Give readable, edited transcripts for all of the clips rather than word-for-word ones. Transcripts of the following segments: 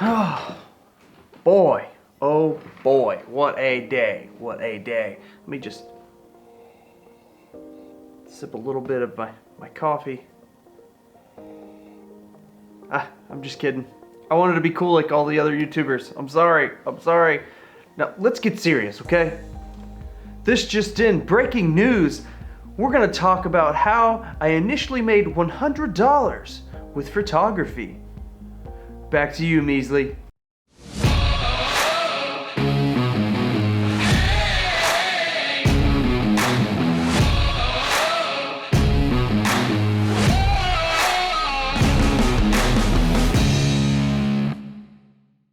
Oh boy, oh boy, what a day, what a day. Let me just sip a little bit of my coffee. I'm just kidding. I wanted to be cool like all the other YouTubers. I'm sorry. Now, let's get serious, okay? This just in, breaking news. We're gonna talk about how I initially made $100 with photography. Back to you, Measly.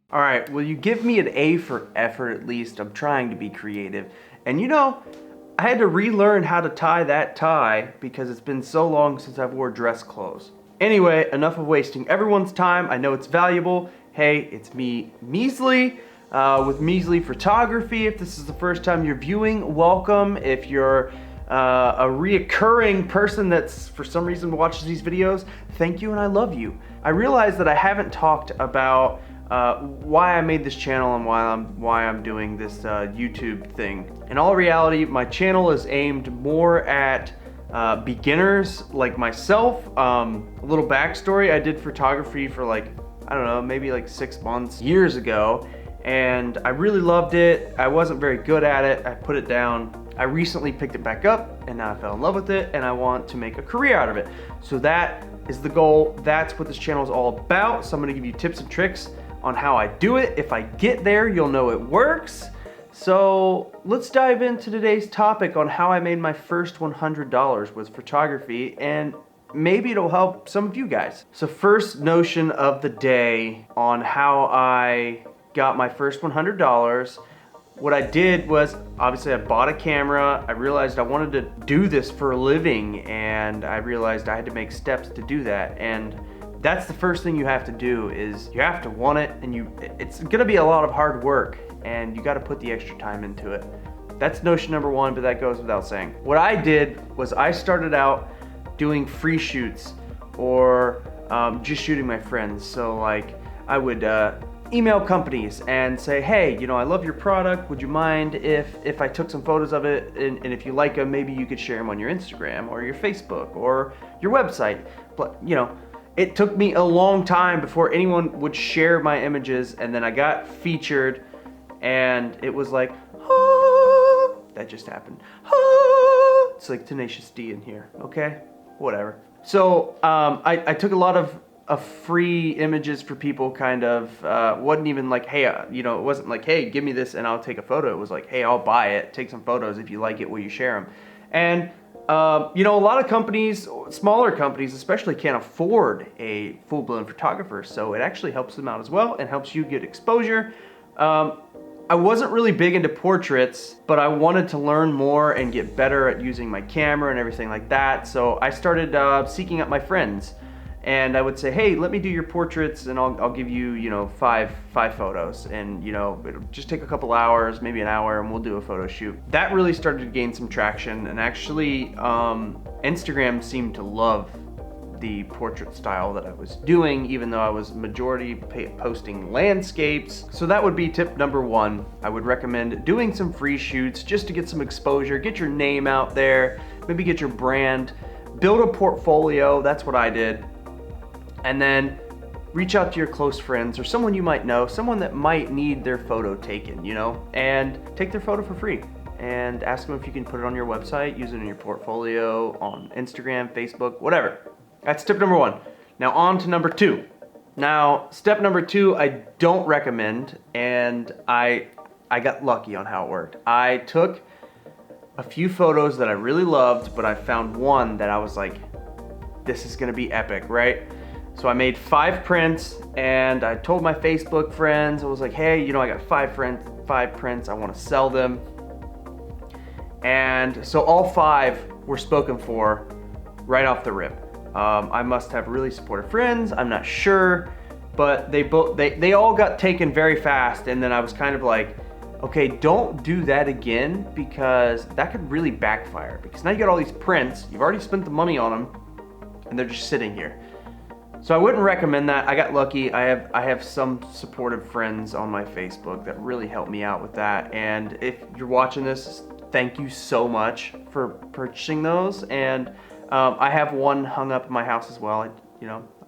All right, will you give me an A for effort at least? I'm trying to be creative. And you know, I had to relearn how to tie that tie because it's been so long since I've wore dress clothes. Anyway, enough of wasting everyone's time. I know it's valuable. Hey, it's me, Measly, with Measly Photography. If this is the first time you're viewing, welcome. If you're a reoccurring person that's for some reason watches these videos, thank you and I love you. I realize that I haven't talked about why I made this channel and why I'm doing this YouTube thing. In all reality, my channel is aimed more at beginners like myself. A little backstory, I did photography for like, I don't know, maybe like 6 months, years ago, and I really loved it. I wasn't very good at it. I put it down. I recently picked it back up and now I fell in love with it and I want to make a career out of it. So that is the goal. That's what this channel is all about. So I'm gonna give you tips and tricks on how I do it. If I get there, you'll know it works. So let's dive into today's topic on how I made my first $100 with photography, and maybe it'll help some of you guys. So first notion of the day on how I got my first $100. What I did was, obviously I bought a camera. I realized I wanted to do this for a living, and I realized I had to make steps to do that. And that's the first thing you have to do, is you have to want it, and it's gonna be a lot of hard work, and you gotta put the extra time into it. That's notion number one, but that goes without saying. What I did was I started out doing free shoots, or just shooting my friends. So like, I would email companies and say, hey, you know, I love your product. Would you mind if I took some photos of it? And if you like them, maybe you could share them on your Instagram or your Facebook or your website. But you know, it took me a long time before anyone would share my images, and then I got featured, and it was like, ah, that just happened. Ah, it's like Tenacious D in here, okay? Whatever. So I took a lot of free images for people, kind of. Wasn't even like, hey, you know, it wasn't like, hey, give me this and I'll take a photo. It was like, hey, I'll buy it, take some photos. If you like it, will you share them? And you know, a lot of companies, smaller companies especially, can't afford a full-blown photographer, so it actually helps them out as well and helps you get exposure. I wasn't really big into portraits, but I wanted to learn more and get better at using my camera and everything like that, so I started seeking out my friends. And I would say, hey, let me do your portraits, and I'll give you, you know, five photos, and you know, it'll just take a couple hours, maybe an hour, and we'll do a photo shoot. That really started to gain some traction, and actually Instagram seemed to love the portrait style that I was doing, even though I was majority posting landscapes. So that would be tip number one. I would recommend doing some free shoots just to get some exposure, get your name out there, maybe get your brand, build a portfolio. That's what I did. And then reach out to your close friends or someone you might know, someone that might need their photo taken, you know, and take their photo for free, and ask them if you can put it on your website, use it in your portfolio, on Instagram, Facebook, whatever. That's tip number one. Now on to number two. Now, step number two, I don't recommend, and I got lucky on how it worked. I took a few photos that I really loved, but I found one that I was like, this is gonna be epic, right? So I made 5 prints, and I told my Facebook friends, I was like, hey, you know, I got 5 prints, I want to sell them. And so all 5 were spoken for right off the rip. I must have really supportive friends, I'm not sure, but they all got taken very fast, and then I was kind of like, okay, don't do that again, because that could really backfire, because now you got all these prints, you've already spent the money on them, and they're just sitting here. So I wouldn't recommend that. I got lucky. I have some supportive friends on my Facebook that really helped me out with that. And if you're watching this, thank you so much for purchasing those. And I have one hung up in my house as well. I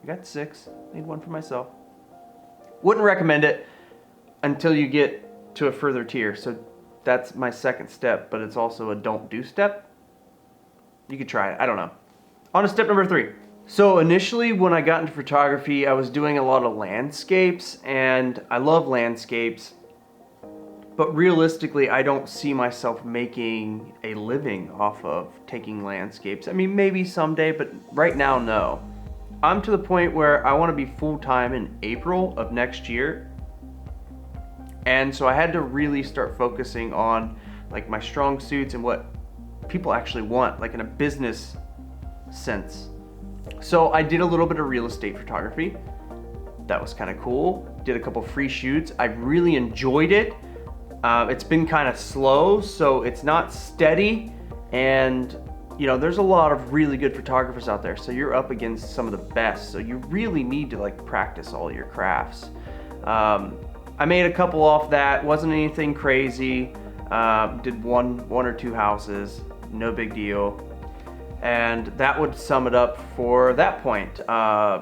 got 6. Made one for myself. Wouldn't recommend it until you get to a further tier. So that's my second step, but it's also a don't do step. You could try it. I don't know. On to step number 3. So initially when I got into photography, I was doing a lot of landscapes, and I love landscapes, but realistically I don't see myself making a living off of taking landscapes. I mean, maybe someday, but right now, no. I'm to the point where I want to be full-time in April of next year, and so I had to really start focusing on like my strong suits and what people actually want, like in a business sense. So I did a little bit of real estate photography. That was kind of cool. Did a couple free shoots. I really enjoyed it. It's been kind of slow, so it's not steady. And there's a lot of really good photographers out there. So you're up against some of the best. So you really need to like practice all your crafts. I made a couple off that. Wasn't anything crazy. Did one or two houses. No big deal. And that would sum it up for that point,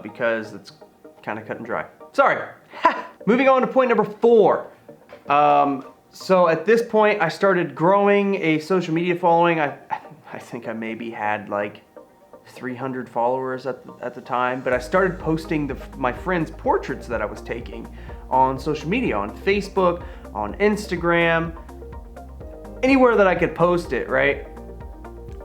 because it's kind of cut and dry. Sorry. Moving on to point number 4. So at this point, I started growing a social media following. I think I maybe had like 300 followers at the time, but I started posting my friends' portraits that I was taking on social media, on Facebook, on Instagram, anywhere that I could post it, right?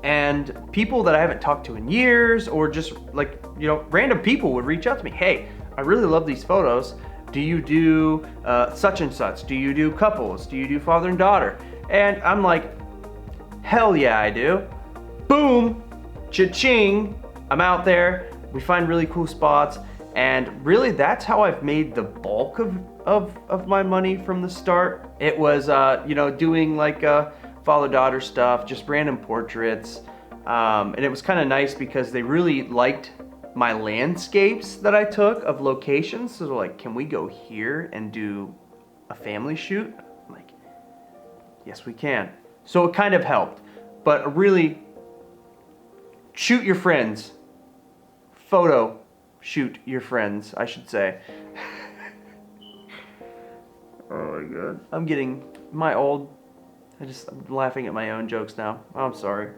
And people that I haven't talked to in years, or just like, random people would reach out to me. Hey, I really love these photos. Do you do such and such? Do you do couples? Do you do father and daughter? And I'm like, hell yeah, I do. Boom, cha-ching, I'm out there. We find really cool spots. And really, that's how I've made the bulk of my money from the start. It was, doing like father-daughter stuff, just random portraits. And it was kind of nice because they really liked my landscapes that I took of locations. So they're like, can we go here and do a family shoot? I'm like, yes, we can. So it kind of helped. But really, shoot your friends. Photo shoot your friends, I should say. Oh my God. I'm getting I'm laughing at my own jokes now. I'm sorry.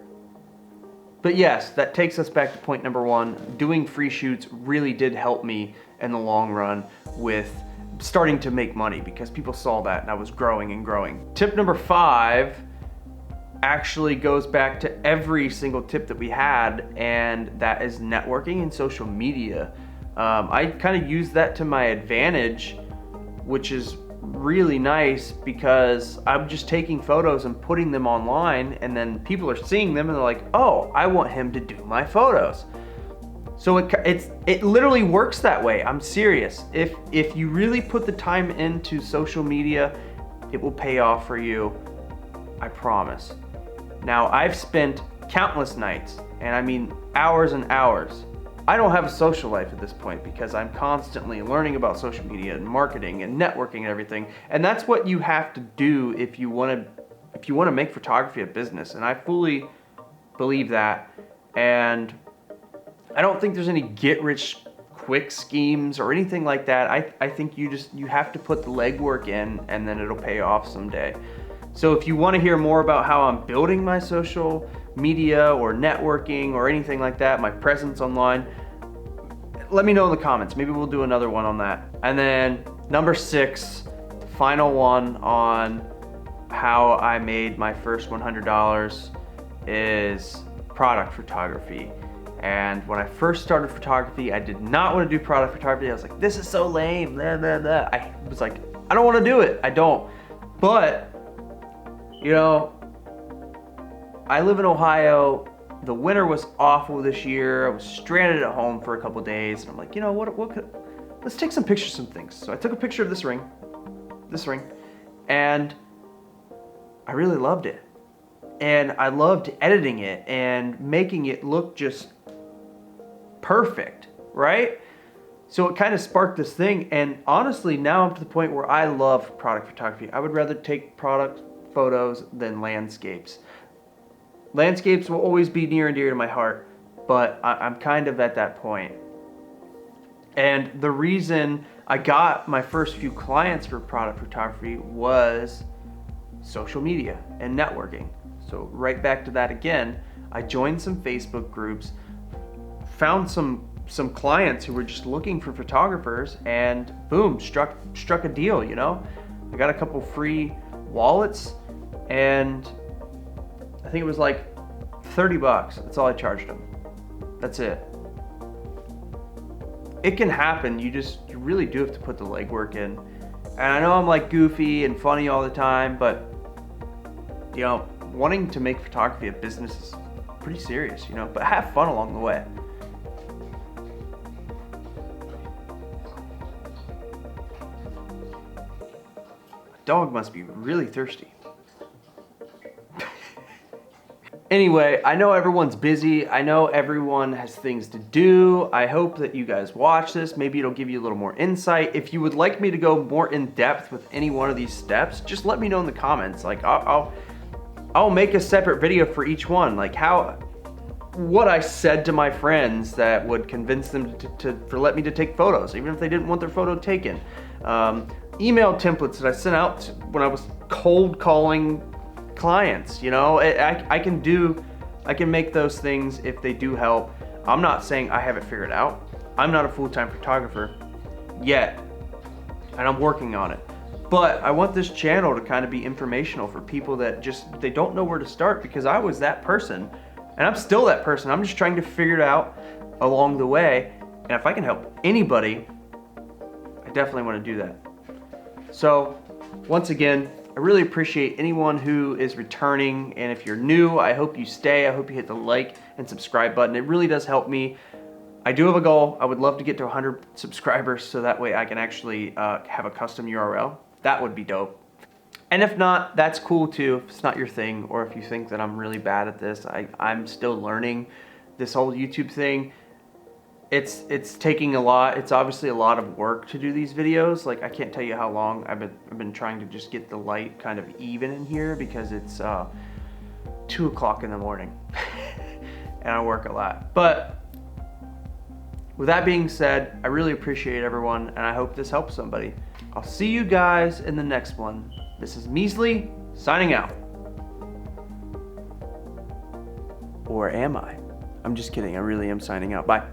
But yes, that takes us back to point number 1. Doing free shoots really did help me in the long run with starting to make money, because people saw that and I was growing and growing. Tip number 5 actually goes back to every single tip that we had, and that is networking and social media. I kind of use that to my advantage, which is really nice because I'm just taking photos and putting them online, and then people are seeing them and they're like, oh, I want him to do my photos. So it literally works that way. I'm serious. If you really put the time into social media, it will pay off for you. I promise. Now, I've spent countless nights, and I mean hours and hours. I don't have a social life at this point because I'm constantly learning about social media and marketing and networking and everything. And that's what you have to do if you want to make photography a business. And I fully believe that. And I don't think there's any get-rich-quick schemes or anything like that. I think you have to put the legwork in, and then it'll pay off someday. So if you want to hear more about how I'm building my social media or networking or anything like that, my presence online, let me know in the comments. Maybe we'll do another one on that. And then number 6, the final one on how I made my first $100 is product photography. And when I first started photography, I did not want to do product photography. I was like, this is so lame, blah, blah, blah. I was like, I don't want to do it. I don't. But I live in Ohio. The winter was awful this year. I was stranded at home for a couple days. And I'm like, let's take some pictures of some things. So I took a picture of this ring, and I really loved it. And I loved editing it and making it look just perfect, right? So it kind of sparked this thing, and honestly, now I'm to the point where I love product photography. I would rather take product photos than landscapes. Landscapes will always be near and dear to my heart, but I'm kind of at that point. And the reason I got my first few clients for product photography was social media and networking. So right back to that again, I joined some Facebook groups, found some clients who were just looking for photographers, and boom, struck a deal, you know? I got a couple free wallets, and I think it was like 30 bucks. That's all I charged them. That's it. It can happen. You really do have to put the legwork in. And I know I'm like goofy and funny all the time, but you know, wanting to make photography a business is pretty serious, you know, but have fun along the way. Dog must be really thirsty. Anyway, I know everyone's busy. I know everyone has things to do. I hope that you guys watch this. Maybe it'll give you a little more insight. If you would like me to go more in depth with any one of these steps, just let me know in the comments. Like I'll make a separate video for each one. Like what I said to my friends that would convince them to let me to take photos, even if they didn't want their photo taken. Email templates that I sent out when I was cold calling clients, you know, I can make those things if they do help. I'm not saying I have it figured out. I'm not a full-time photographer yet, and I'm working on it. But I want this channel to kind of be informational for people that they don't know where to start, because I was that person, and I'm still that person. I'm just trying to figure it out along the way, and if I can help anybody, I definitely want to do that. So, once again, I really appreciate anyone who is returning, and if you're new, I hope you stay. I hope you hit the like and subscribe button. It really does help me. I do have a goal. I would love to get to 100 subscribers so that way I can actually have a custom URL. That would be dope. And if not, that's cool too, if it's not your thing, or if you think that I'm really bad at this. I'm still learning this whole YouTube thing. It's taking a lot. It's obviously a lot of work to do these videos. Like, I can't tell you how long I've been trying to just get the light kind of even in here, because it's 2 o'clock in the morning and I work a lot. But with that being said, I really appreciate everyone, and I hope this helps somebody. I'll see you guys in the next one. This is Measly signing out. Or am I? I'm just kidding. I really am signing out. Bye.